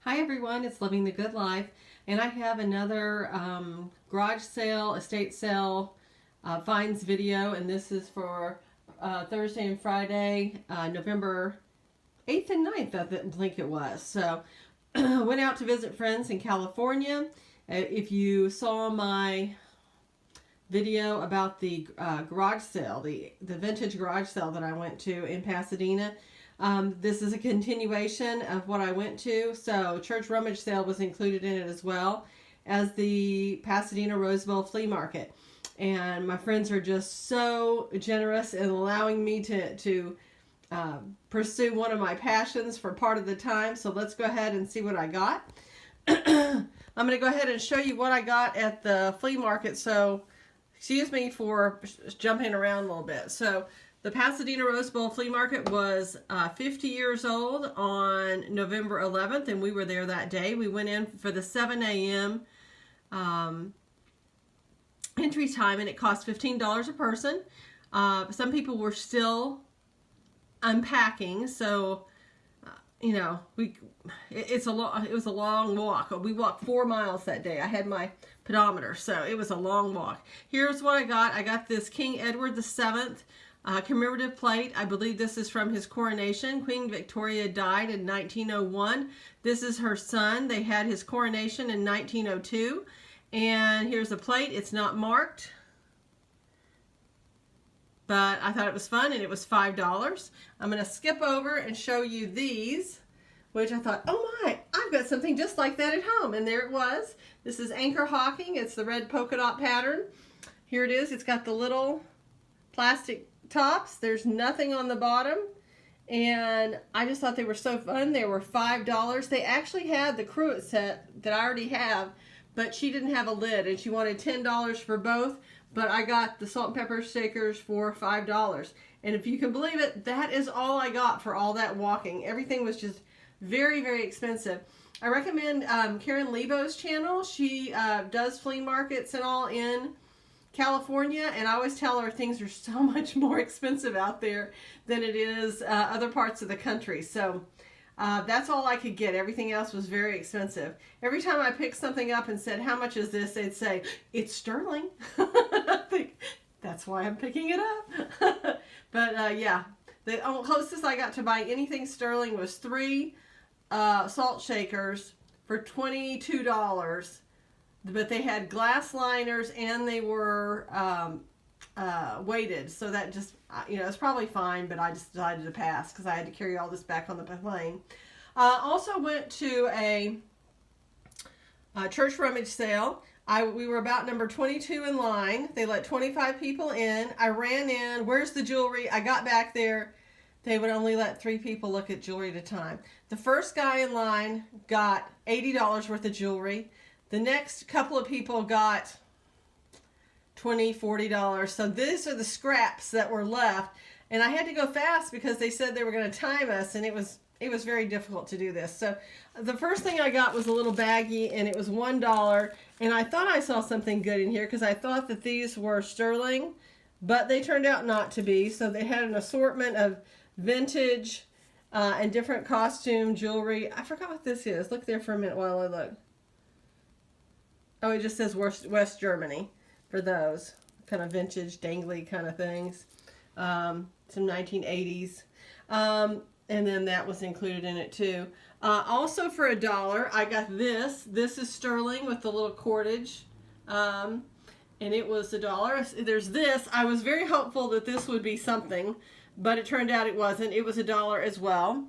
Hi everyone, it's Living the Good Life, and I have another garage sale, estate sale finds video, and this is for Thursday and Friday, November 8th and 9th, I think it was. So, went out to visit friends in California. If you saw my video about the garage sale, the vintage garage sale that I went to in Pasadena, this is a continuation of what I went to. So church rummage sale was included in it as well as the Pasadena Rosebowl Flea Market. And my friends are just so generous in allowing me to pursue one of my passions for part of the time. So let's go ahead and see what I got. I'm going to go ahead and show you what I got at the flea market. So excuse me for jumping around a little bit. So the Pasadena Rosebowl Flea Market was 50 years old on November 11th, and we were there that day. We went in for the 7 a.m. Entry time, and it cost $15 a person. Some people were still unpacking, so you know, it was a long walk. We walked 4 miles that day. I had my pedometer, so it was a long walk. Here's what I got. I got this King Edward VII commemorative plate. I believe this is from his coronation. Queen Victoria died in 1901. This is her son. They had his coronation in 1902. And here's a plate. It's not marked, but I thought it was fun, and it was $5. I'm going to skip over and show you these, which I thought, oh my, I've got something just like that at home. And there it was. This is Anchor Hawking. It's the red polka dot pattern. Here it is. It's got the little plastic tops. There's nothing on the bottom. And I just thought they were so fun. They were $5. They actually had the cruet set that I already have, but she didn't have a lid, and she wanted $10 for both. But I got the salt and pepper shakers for $5. And if you can believe it, that is all I got for all that walking. Everything was just very, very expensive. I recommend Karen Lebo's channel. She does flea markets and all in California, and I always tell her things are so much more expensive out there than it is other parts of the country. So that's all I could get. Everything else was very expensive. Every time I picked something up and said, how much is this? They'd say, it's sterling. I think that's why I'm picking it up. But yeah, the closest I got to buy anything sterling was 3 salt shakers for $22. But they had glass liners, and they were weighted. So that just, you know, it's probably fine, but I just decided to pass because I had to carry all this back on the plane. Also went to a church rummage sale. We were about number 22 in line. They let 25 people in. I ran in. Where's the jewelry? I got back there. They would only let 3 people look at jewelry at a time. The first guy in line got $80 worth of jewelry. The next couple of people got $20, $40. So these are the scraps that were left. And I had to go fast because they said they were going to time us, and it was very difficult to do this. So the first thing I got was a little baggie, and it was $1. And I thought I saw something good in here because I thought that these were sterling, but they turned out not to be. So they had an assortment of vintage and different costume jewelry. I forgot what this is. Look there for a minute while I look. Oh, it just says West Germany for those kind of vintage, dangly kind of things. Some 1980s. And then that was included in it too. Also for $1, I got this. This is sterling with the little cordage. And it was $1. There's this. I was very hopeful that this would be something, but it turned out it wasn't. It was $1 as well.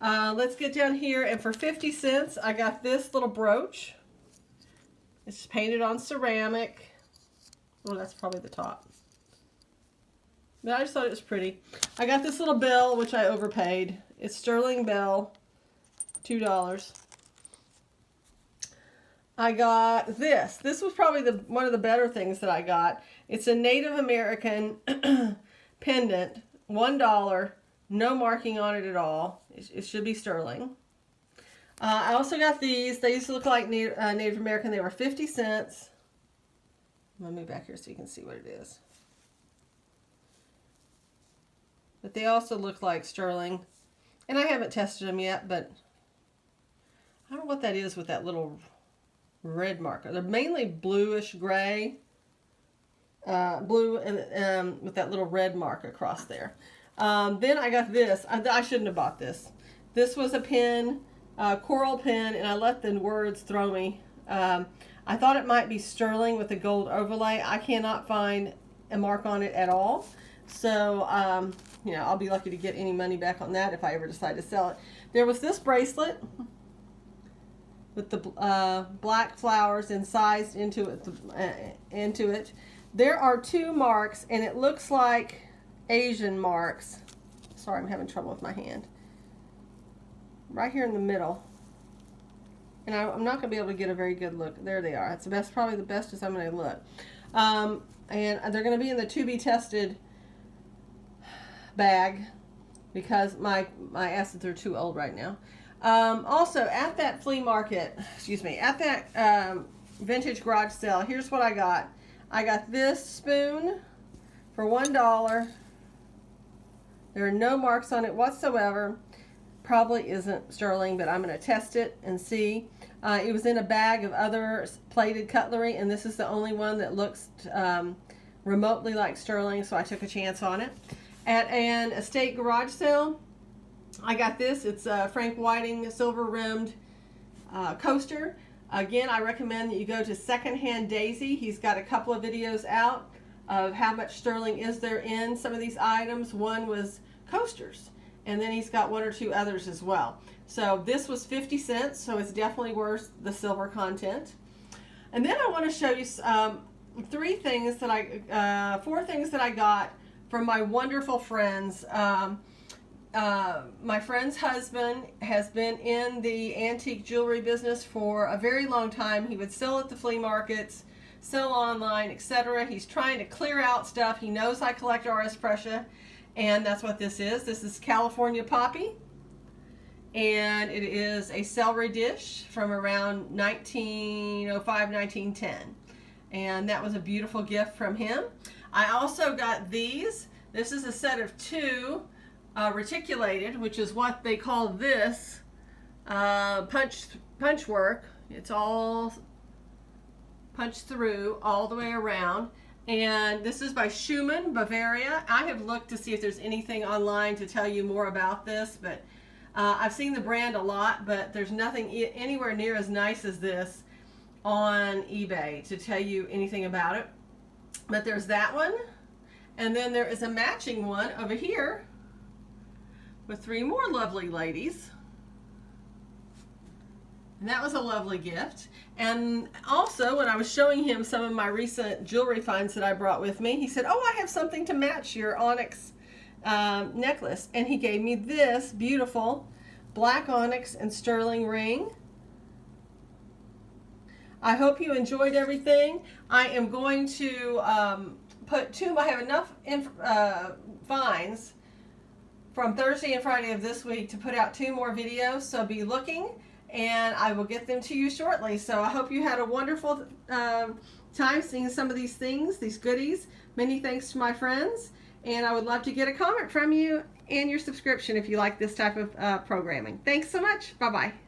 Let's get down here, and for 50 cents, I got this little brooch. It's painted on ceramic. Well, that's probably the top. But I just thought it was pretty. I got this little bell, which I overpaid. It's sterling bell, $2. I got this. This was probably one of the better things that I got. It's a Native American pendant, $1, no marking on it at all. It should be sterling. I also got these. They used to look like Native American. They were 50 cents. Let me move back here so you can see what it is. But they also look like sterling. And I haven't tested them yet, but I don't know what that is with that little red marker. They're mainly bluish gray, blue, and with that little red mark across there. Then I got this. I shouldn't have bought this. This was a pen, coral pen, and I let the words throw me. I thought it might be sterling with a gold overlay. I cannot find a mark on it at all. So, you know, I'll be lucky to get any money back on that if I ever decide to sell it. There was this bracelet with the black flowers incised into it. There are 2 marks, and it looks like Asian marks. Sorry, I'm having trouble with my hand. Right here in the middle. And I'm not going to be able to get a very good look. There they are. That's the best, probably the best as I'm going to look. And they're going to be in the to be tested bag because my acids are too old right now. Also, at that flea market, at that vintage garage sale, here's what I got. I got this spoon for $1. There are no marks on it whatsoever. Probably isn't sterling, but I'm going to test it and see. It was in a bag of other plated cutlery, and this is the only one that looks remotely like sterling, so I took a chance on it. At an estate garage sale, I got this. It's a Frank Whiting silver rimmed coaster. Again, I recommend that you go to Secondhand Daisy. He's got a couple of videos out of how much sterling is there in some of these items. One was coasters, and then he's got 1 or 2 others as well. So this was 50 cents, so it's definitely worth the silver content. And then I want to show you 4 things that I got from my wonderful friends. My friend's husband has been in the antique jewelry business for a very long time. He would sell at the flea markets, sell online, etc. He's trying to clear out stuff. He knows I collect RS Prussia, and that's what this is. This is California Poppy, and it is a celery dish from around 1905, 1910. And that was a beautiful gift from him. I also got these. This is a set of 2 reticulated, which is what they call this punch work. It's all punched through all the way around. And this is by Sherman, Bavaria. I have looked to see if there's anything online to tell you more about this, but I've seen the brand a lot, but there's nothing anywhere near as nice as this on eBay to tell you anything about it. But there's that one, and then there is a matching one over here with 3 more lovely ladies. And that was a lovely gift. And also, when I was showing him some of my recent jewelry finds that I brought with me, he said, "Oh, I have something to match your onyx necklace." And he gave me this beautiful black onyx and sterling ring. I hope you enjoyed everything. I am going to put 2, I have enough finds from Thursday and Friday of this week to put out 2 more videos, so be looking, and I will get them to you shortly. So I hope you had a wonderful time seeing some of these things, these goodies. Many thanks to my friends, and I would love to get a comment from you and your subscription if you like this type of programming. Thanks so much. Bye-bye.